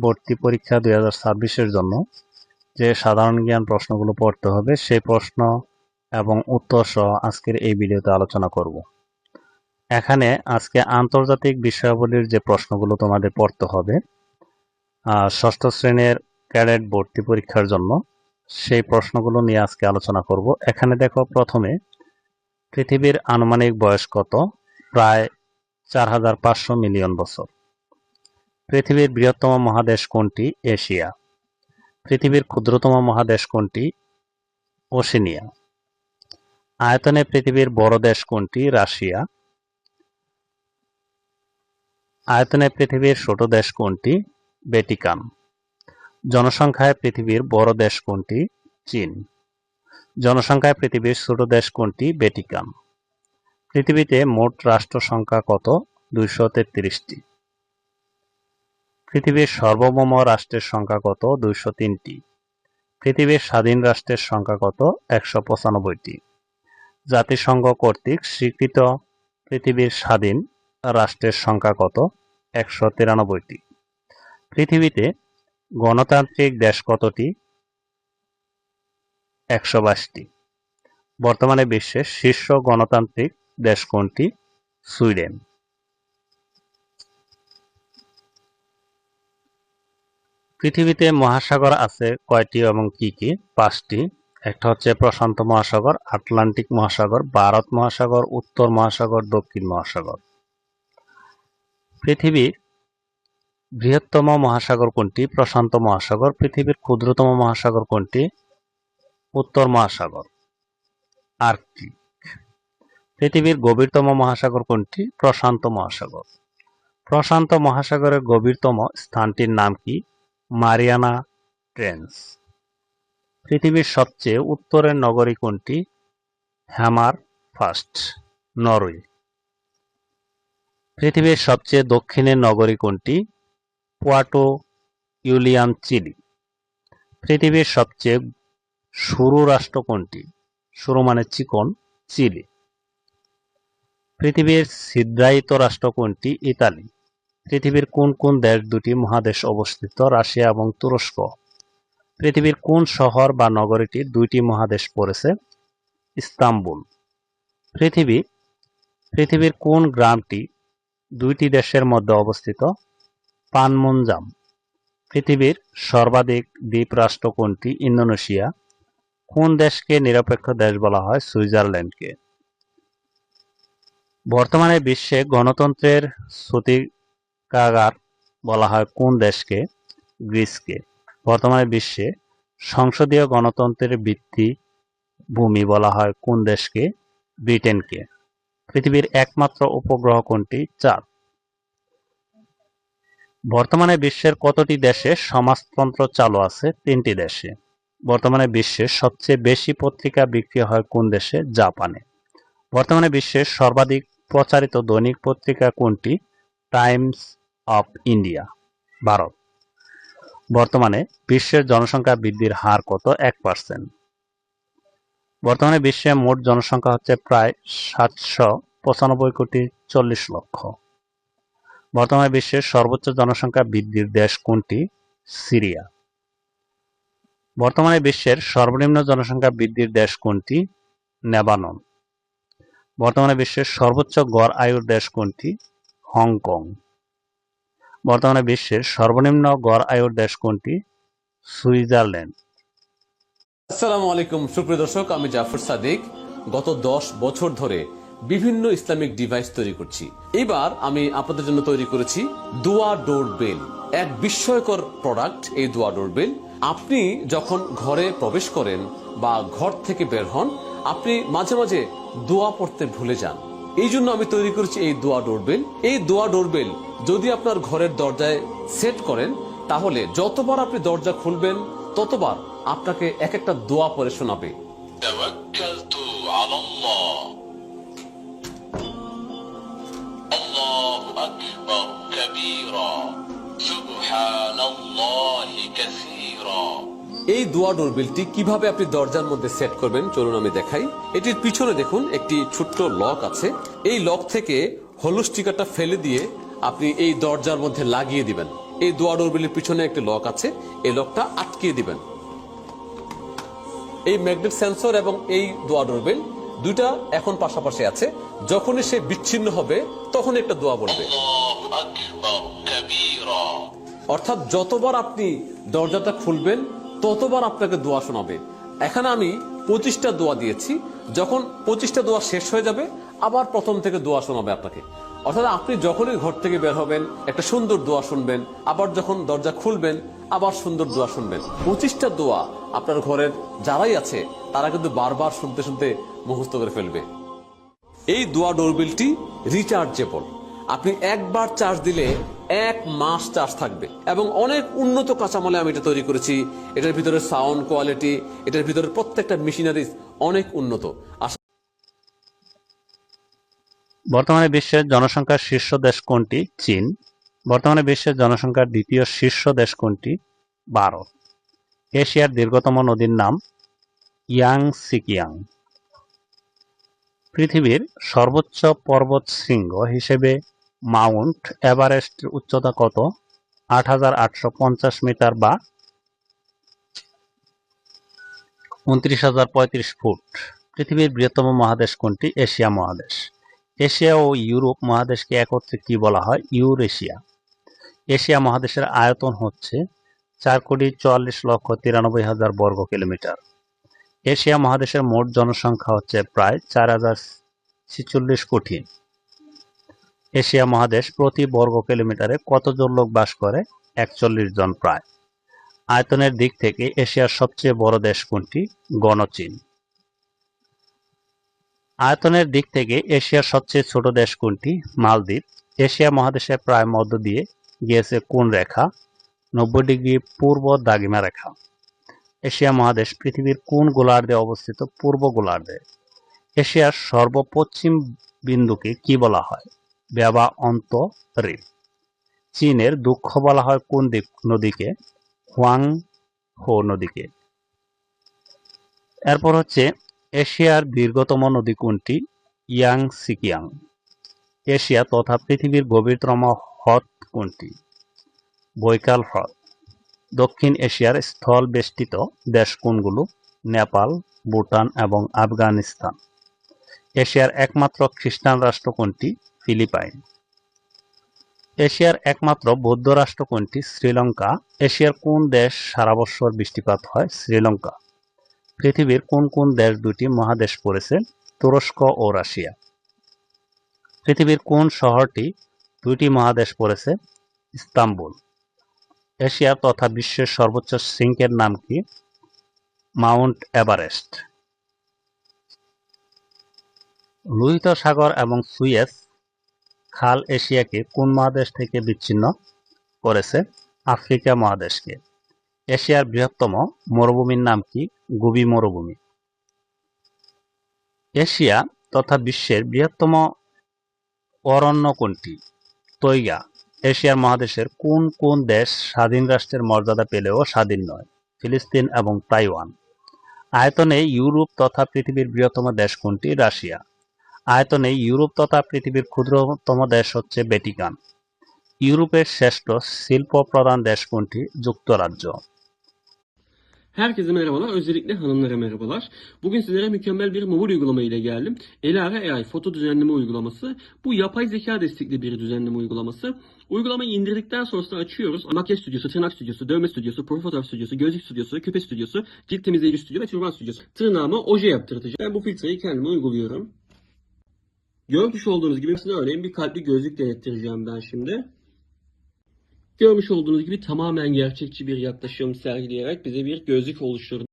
ভর্তি পরীক্ষা 2026-এর জন্য যে সাধারণ জ্ঞান প্রশ্নগুলো পড়তে হবে সেই প্রশ্ন এবং উত্তর সহ আজকের এই ভিডিওতে আলোচনা করব। এখানে আজকে আন্তর্জাতিক বিষয়াবলীর যে প্রশ্নগুলো তোমাদের পড়তে হবে ষষ্ঠ শ্রেণীর ক্যাডেট ভর্তি পরীক্ষার জন্য, সেই প্রশ্নগুলো নিয়ে আজকে আলোচনা করব। এখানে দেখো, প্রথমে পৃথিবীর আনুমানিক বয়স কত? প্রায় 4500 মিলিয়ন বছর। পৃথিবীর বৃহত্তম মহাদেশ কোনটি? এশিয়া। পৃথিবীর ক্ষুদ্রতম মহাদেশ কোনটি? ওশেনিয়া। আয়তনে পৃথিবীর বড় দেশ কোনটি? রাশিয়া। আয়তনে পৃথিবীর ছোট দেশ কোনটি? ভ্যাটিকান। জনসংখ্যায় পৃথিবীর বড় দেশ কোনটি? চীন। জনসংখ্যায় পৃথিবীর ছোট দেশ কোনটি? ভ্যাটিকান। পৃথিবীতে মোট রাষ্ট্র সংখ্যা কত? 233টি। পৃথিবীর সার্বভৌম রাষ্ট্রের সংখ্যা কত? 203টি। পৃথিবীর স্বাধীন রাষ্ট্রের সংখ্যা কত? 195টি। জাতিসংঘ কর্তৃক স্বীকৃত পৃথিবীর স্বাধীন রাষ্ট্রের সংখ্যা কত? 193টি। পৃথিবীতে গণতান্ত্রিক দেশ কতটি? 122টি। বর্তমানে বিশ্বের শীর্ষ গণতান্ত্রিক দেশ কোনটি? সুইডেন। পৃথিবীতে মহাসাগর আছে কয়টি এবং কি কি? 5টি। একটা হচ্ছে প্রশান্ত মহাসাগর, আটলান্টিক মহাসাগর, ভারত মহাসাগর, উত্তর মহাসাগর, দক্ষিণ মহাসাগর। পৃথিবীর বৃহত্তম মহাসাগর কোনটি? প্রশান্ত মহাসাগর। পৃথিবীর ক্ষুদ্রতম মহাসাগর কোনটি? উত্তর মহাসাগর, আর্কটিক। পৃথিবীর গভীরতম মহাসাগর কোনটি? প্রশান্ত মহাসাগর। প্রশান্ত মহাসাগরের গভীরতম স্থানটির নাম কি? Mariana trench. পৃথিবীর সবচেয়ে উত্তরের নগরী কোনটি? হ্যামারফাস্ট, নরওয়ে। পৃথিবীর সবচেয়ে দক্ষিণের নগরী কোনটি? পুয়ার্টো ইউলিয়ান, চিলি। পৃথিবীর সবচেয়ে সরু রাষ্ট্র কোনটি? সরু মানে চিকন, চিলি। পৃথিবীর ছিদ্রায়িত রাষ্ট্র কোনটি? ইতালি। পৃথিবীর কোন কোন দেশ দুটি মহাদেশ অবস্থিত? রাশিয়া এবং তুরস্ক। পৃথিবীর কোন শহর বা নগরীটি দুইটি মহাদেশ পড়েছে? ইস্তাম্বুল। পৃথিবীর কোন গ্রামটি দুইটি দেশের মধ্যে অবস্থিত? পানমুনজাম। পৃথিবীর সর্বাধিক দ্বীপ রাষ্ট্র কোনটি? ইন্দোনেশিয়া। কোন দেশকে নিরপেক্ষ দেশ বলা হয়? সুইজারল্যান্ডকে। বর্তমানে বিশ্বে গণতন্ত্রের সূতিকাগার বলা হয় কোন দেশকে? গ্রিসকে। বর্তমানে বিশ্বে সংসদীয় গণতন্ত্রের ভিত্তিভূমি বলা হয় কোন দেশকে? ব্রিটেনকে। পৃথিবীর একমাত্র উপগ্রহ কোনটি? চাঁদ। বর্তমানে বিশ্বের কতটি দেশে সমাজতন্ত্র চালু আছে? 3টি দেশে। বর্তমানে বিশ্বের সবচেয়ে বেশি পত্রিকা বিক্রি হয় কোন দেশে? জাপানে। বর্তমানে বিশ্বের সর্বাধিক প্রচারিত দৈনিক পত্রিকা কোনটি? Times of India, Bharat. বর্তমানে বিশ্বের জনসংখ্যা বৃদ্ধির হার কত? 1%। বর্তমানে বিশ্বে মোট জনসংখ্যা হচ্ছে প্রায় 795,40,00,000। বর্তমানে বিশ্বের সর্বোচ্চ জনসংখ্যা বৃদ্ধির দেশ কোনটি? সিরিয়া। বর্তমানে বিশ্বের সর্বনিম্ন জনসংখ্যা বৃদ্ধির দেশ কোনটি? লেবানন। বর্তমানে বিশ্বের সর্বোচ্চ গড় আয়ুর দেশ কোনটি? হংকং। বর্তমানে বিশ্বের সর্বনিম্ন গড় আয়ুর দেশ কোনটি? সুইজারল্যান্ড। আসসালামু আলাইকুম সুপ্রিয় দর্শক, আমি জাফর সাদিক। গত 10 বছর ধরে বিভিন্ন ইসলামিক ডিভাইস তৈরি করছি। এবার আমি আপনাদের জন্য তৈরি করেছি দোয়া ডোর বেল। এক বিস্ময়কর প্রোডাক্ট এই দোয়া ডোর বেল। আপনি যখন ঘরে প্রবেশ করেন বা ঘর থেকে বের হন, আপনি মাঝে মাঝে দোয়া পড়তে ভুলে যান। এই জন্য আমি তৈরি করেছি এই দোয়া ডোরবেল। এই দোয়া ডোরবেল যদি আপনার ঘরের দরজায় সেট করেন, তাহলে যতবার আপনি দরজা খুলবেন ততবার আপনাকে এক একটা দোয়া পড়ে শোনাবে। তাওয়াক্কালতু আলাল্লাহ, আল্লাহু আকবার কাবীরা, সুবহানাল্লাহি কাসীরা। এই দোয়া ডোরবেলটি কিভাবে আপনি দরজার মধ্যে সেট করবেন চলুন আমি দেখাই। এটির পিছনে দেখুন একটি ছোট্ট লক আছে। এই লক থেকে হলুদ স্টিকারটা ফেলে দিয়ে আপনি এই দরজার মধ্যে লাগিয়ে দিবেন। এই দোয়া ডোরবেলের পিছনে একটি লক আছে, এই লকটা আটকিয়ে দিবেন। এই ম্যাগনেট সেন্সর এবং এই দোয়া ডোরবেল দুইটা এখন পাশাপাশি আছে, যখনই সে বিচ্ছিন্ন হবে তখন একটা দোয়া বলবে। অর্থাৎ যতবার আপনি দরজাটা খুলবেন ততবার আপনাকে দোয়া শোনাবে। এখানে আমি 25টা দোয়া দিয়েছি, যখন 25টা দোয়া শেষ হয়ে যাবে আবার প্রথম থেকে দোয়া শোনাবে আপনাকে। অর্থাৎ আপনি যখনই ঘর থেকে বের হবেন একটা সুন্দর দোয়া শুনবেন, আবার যখন দরজা খুলবেন আবার সুন্দর দোয়া শুনবেন। 25টা দোয়া আপনার ঘরের যারাই আছে তারা কিন্তু বারবার শুনতে শুনতে মুখস্থ করে ফেলবে। এই দোয়া ডোরবেলটি রিচার্জেবল, আপনি একবার চার্জ দিলে 1 মাস চার্জ থাকবে এবং অনেক উন্নত কাঁচামালে আমি এটা তৈরি করেছি। এটার ভিতরে সাউন্ড কোয়ালিটি, এটার ভিতরে প্রত্যেকটা মেশিনারিজ অনেক উন্নত। বর্তমানে বিশ্বের জনসংখ্যার শীর্ষ দেশ কোনটি? চীন। বর্তমানে বিশ্বের জনসংখ্যার দ্বিতীয় শীর্ষ দেশ কোনটি? ভারত। এশিয়ার দীর্ঘতম নদীর নাম ইয়াংসিকিয়াং। পৃথিবীর সর্বোচ্চ পর্বত শৃঙ্গ হিসেবে মাউন্ট এভারেস্টের উচ্চতা কত? ৮,৮৫০ মিটার বা ২৯,০৩৫ ফুট। পৃথিবীর বৃহত্তম মহাদেশ কোনটি? এশিয়া মহাদেশ। এশিয়া ও ইউরোপ মহাদেশকে একত্রে কি বলা হয়? ইউরেশিয়া। এশিয়া মহাদেশের আয়তন হচ্ছে ৪,৪৪,৯৩,০০০ বর্গ কিলোমিটার। এশিয়া মহাদেশের মোট জনসংখ্যা হচ্ছে প্রায় ৪,০৪৬ কোটি। এশিয়া মহাদেশ প্রতি বর্গ কিলোমিটারে কতজন লোক বাস করে? ৪১ জন প্রায়। আয়তনের দিক থেকে এশিয়ার সবচেয়ে বড় দেশ কোনটি? গণচীন। আয়তনের দিক থেকে এশিয়ার সবচেয়ে ছোট দেশ কোনটি? মালদ্বীপ। এশিয়া মহাদেশের প্রায় মধ্য দিয়ে গিয়েছে কোন রেখা? ৯০ ডিগ্রি পূর্ব দ্রাঘিমা রেখা। এশিয়া মহাদেশ পৃথিবীর কোন গোলার্ধে অবস্থিত? পূর্ব গোলার্ধে। এশিয়ার সর্বপশ্চিম বিন্দুকে কি বলা হয়? ব্যাবা অন্তরীপ। চীনের দুঃখ বলা হয় কোন নদীকে? হুয়াং হো নদীকে। এরপর হচ্ছে এশিয়ার দীর্ঘতম নদী কোনটি? ইয়াংসিকিয়াং। এশিয়া তথা পৃথিবীর গভীরতম হ্রদ কোনটি? বৈকাল হ্রদ। দক্ষিণ এশিয়ার স্থল বেষ্টিত দেশ কোনগুলো? নেপাল, ভুটান এবং আফগানিস্তান। এশিয়ার একমাত্র খ্রিস্টান রাষ্ট্র কোনটি? ফিলিপাইন। এশিয়ার একমাত্র বৌদ্ধ রাষ্ট্র কোনটি? শ্রীলঙ্কা। এশিয়ার কোন দেশ সারা বছর বৃষ্টিপাত হয়? শ্রীলঙ্কা। পৃথিবীর কোন কোন দেশ দুটি মহাদেশ পড়েছে? তুরস্ক ও রাশিয়া। পৃথিবীর কোন শহরটি দুইটি মহাদেশ পড়েছে? ইস্তাম্বুল। এশিয়া তথা বিশ্বের সর্বোচ্চ শৃঙ্গের নাম কি? Mount Everest. লোহিত সাগর এবং সুয়েজ খাল এশিয়াকে কোন মহাদেশ থেকে বিচ্ছিন্ন করেছে? আফ্রিকা মহাদেশকে। এশিয়ার বৃহত্তম মরুভূমির নাম কি? গোবি মরুভূমি। এশিয়া তথা বিশ্বের বৃহত্তম অরণ্য কোনটি? তৈগা। এশিয়ার মহাদেশের কোন কোন দেশ স্বাধীন রাষ্ট্রের মর্যাদা পেলেও স্বাধীন নয়? ফিলিস্তিন এবং তাইওয়ান। আয়তনে ইউরোপ তথা পৃথিবীর বৃহত্তম দেশ কোনটি? রাশিয়া। আয়তনে ইউরোপ তথা pৃথিবীর ক্ষুদ্রতম দেশ হচ্ছে ভ্যাটিকান। ইউরোপের শ্রেষ্ঠ শিল্প প্রধান দেশ কোনটি? যুক্তরাজ্য। Herkese merhabalar, özellikle hanımlara merhabalar. Bugün sizlere mükemmel bir mobil uygulama ile geldim. Elara AI foto düzenleme uygulaması. Bu yapay zeka destekli bir düzenleme uygulaması. Uygulamayı indirdikten sonrasında açıyoruz. Makyaj stüdyosu, tırnak stüdyosu, dövme stüdyosu, profil fotoğraf stüdyosu, gözlük stüdyosu, küpe stüdyosu, cilt temizleyici stüdyosu ve türban stüdyosu. Tırnağıma oje yaptırtacağım. Ben bu filtreyi kendime uyguluyorum. Görmüş olduğunuz gibi örneğin bir kalpli gözlük denettireceğim ben şimdi. Görmüş olduğunuz gibi tamamen gerçekçi bir yaklaşım sergileyerek bize bir gözlük oluşturdu.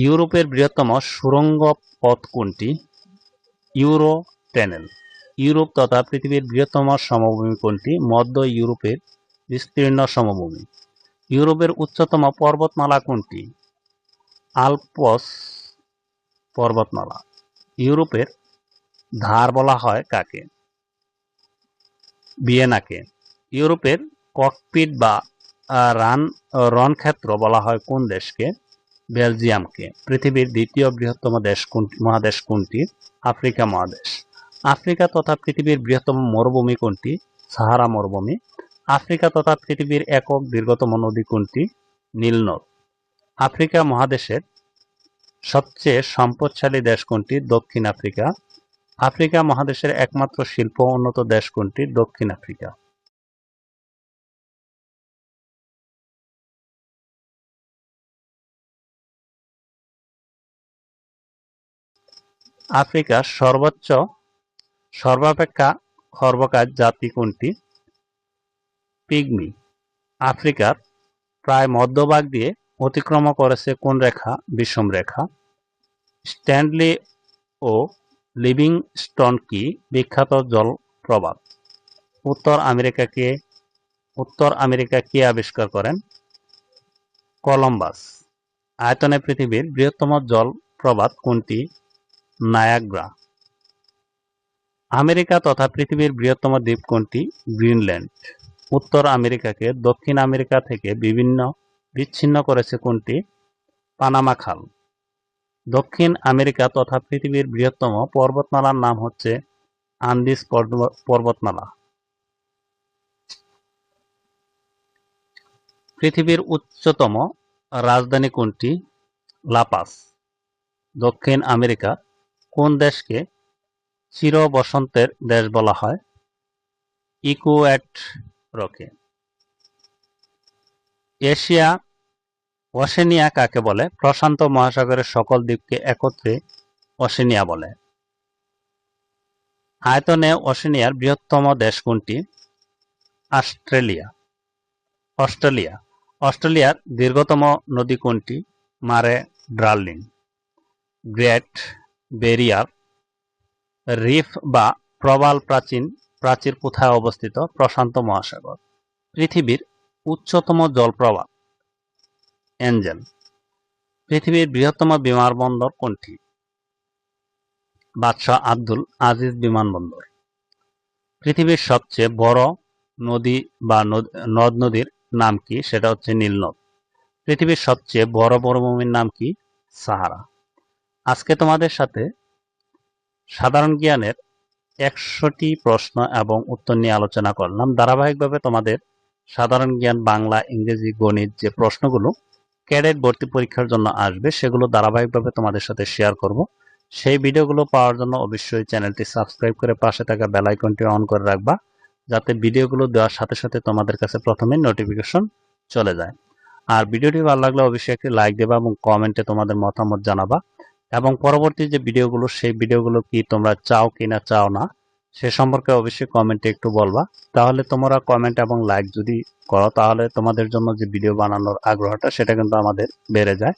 ইউরোপের বৃহত্তম সুড়ঙ্গ পথ কোনটি? Euro tunnel. Europe তথা পৃথিবীর বৃহত্তম সমভূমি কোনটি? মধ্য ইউরোপের বিস্তীর্ণ সমভূমি। ইউরোপের উচ্চতম পর্বতমালা কোনটি? আল্পস পর্বতমালা। ইউরোপের ধার বলা হয় কাকে? ভিয়েনাকে। ইউরোপের ককপিট বা রণক্ষেত্র বলা হয় কোন দেশকে? বেলজিয়ামকে। পৃথিবীর দ্বিতীয় বৃহত্তম মহাদেশ কোনটি? আফ্রিকা মহাদেশ। আফ্রিকা তথা পৃথিবীর বৃহত্তম মরুভূমি কোনটি? সাহারা মরুভূমি। আফ্রিকা তথা পৃথিবীর একক দীর্ঘতম নদী কোনটি? নীল নদ। আফ্রিকা মহাদেশের সবচেয়ে সম্পদশালী দেশ কোনটি? দক্ষিণ আফ্রিকা। আফ্রিকা মহাদেশের একমাত্র শিল্প উন্নত দেশ কোনটি? দক্ষিণ আফ্রিকা। আফ্রিকার সর্বাপেক্ষা খর্বকায় জাতি কোনটি? পিগমি। আফ্রিকার প্রায় মধ্যভাগ দিয়ে অতিক্রম করেছে কোন রেখা? বিষম রেখা। স্ট্যানলি ও লিভিংস্টোন কি বিখ্যাত জলপ্রপাত? উত্তর আমেরিকা কে আবিষ্কার করেন? কলম্বাস। আয়তনে পৃথিবীর বৃহত্তম জলপ্রপাত কোনটি? নায়াগ্রা। আমেরিকা তথা পৃথিবীর বৃহত্তম দ্বীপ কোনটি? গ্রিনল্যান্ড। উত্তর আমেরিকাকে দক্ষিণ আমেরিকা থেকে বিচ্ছিন্ন করেছে কোনটি? পানামা খাল। দক্ষিণ আমেরিকা তথা পৃথিবীর বৃহত্তম পর্বতমালার নাম হচ্ছে আন্দিজ পর্বতমালা। পৃথিবীর উচ্চতম রাজধানী কোনটি? লাপাস। দক্ষিণ আমেরিকা কোন দেশকে চির বসন্তের দেশ বলা হয়? ইকুয়েডরকে। ওশেনিয়া কাকে বলে? প্রশান্ত মহাসাগরের সকল দ্বীপকে একত্রে ওশেনিয়া বলে। আয়তনে ওশেনিয়ার বৃহত্তম দেশ কোনটি? অস্ট্রেলিয়া। অস্ট্রেলিয়ার দীর্ঘতম নদী কোনটি? মারে ডার্লিং। গ্রেট ব্যারিয়ার রিফ বা প্রবাল প্রাচীর কোথায় অবস্থিত? প্রশান্ত মহাসাগর। পৃথিবীর উচ্চতম জলপ্রপাত? এঞ্জেল। পৃথিবীর বৃহত্তম বিমানবন্দর কোনটি? বাদশাহ আব্দুল আজিজ বিমানবন্দর। পৃথিবীর সবচেয়ে বড় নদী বা নদ-নদীর নাম কি? সেটা হচ্ছে নীল নদ। পৃথিবীর সবচেয়ে বড় মরুভূমির নাম কি? সাহারা। আজকে তোমাদের সাথে সাধারণ জ্ঞানের 100টি প্রশ্ন এবং উত্তর নিয়ে আলোচনা করলাম। ধারাবাহিকভাবে তোমাদের সাধারণ জ্ঞান, বাংলা, ইংরেজি, গণিত যে প্রশ্নগুলো ক্যাডেট ভর্তি পরীক্ষার জন্য আসবে সেগুলো ধারাবাহিকভাবে তোমাদের সাথে শেয়ার করব। সেই ভিডিওগুলো পাওয়ার জন্য অবশ্যই চ্যানেলটি সাবস্ক্রাইব করে পাশে থাকা বেল আইকনটি অন করে রাখবা, যাতে ভিডিওগুলো দেওয়ার সাথে সাথে তোমাদের কাছে প্রথমে নোটিফিকেশন চলে যায়। আর ভিডিওটি ভালো লাগলে অবশ্যই একটি লাইক দেবা এবং কমেন্টে তোমাদের মতামত জানাবা, এবং পরবর্তী যে ভিডিওগুলো সেই ভিডিওগুলো কি তোমরা চাও কি না চাও না সে সম্পর্কে অবশ্যই কমেন্টে একটু বলবা। তাহলে তোমরা কমেন্ট এবং লাইক যদি করো তাহলে তোমাদের জন্য যে ভিডিও বানানোর আগ্রহটা সেটা কিন্তু আমাদের বেড়ে যায়।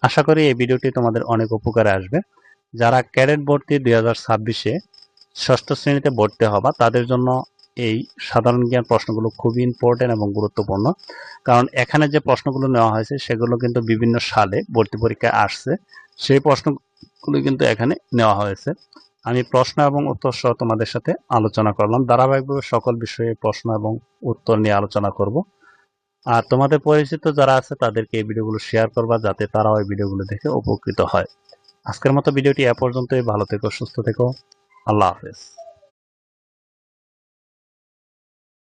আশা করি এই ভিডিওটি তোমাদের অনেক উপকারে আসবে। যারা ক্যাডেট ভর্তি 2026-এ ষষ্ঠ শ্রেণীতে ভর্তি হবা তাদের জন্য এই সাধারণ জ্ঞান প্রশ্নগুলো খুবই ইম্পর্টেন্ট এবং গুরুত্বপূর্ণ, কারণ এখানে যে প্রশ্নগুলো নেওয়া হয়েছে সেগুলো কিন্তু বিভিন্ন সালে ভর্তি পরীক্ষায় আসছে, সেই প্রশ্নগুলো কিন্তু এখানে নেওয়া হয়েছে। আমি প্রশ্ন এবং উত্তর সহ তোমাদের সাথে আলোচনা করলাম। ধারাবাহিকভাবে সকল বিষয়ে প্রশ্ন এবং উত্তর নিয়ে আলোচনা করব। আর তোমাদের পরিচিত যারা আছে তাদেরকে এই ভিডিওগুলো শেয়ার করবা, যাতে তারাও এই ভিডিওগুলো দেখে উপকৃত হয়। আজকের মতো ভিডিওটি এ পর্যন্তই। ভালো থেকো, সুস্থ থেকো। আল্লাহ হাফেজ।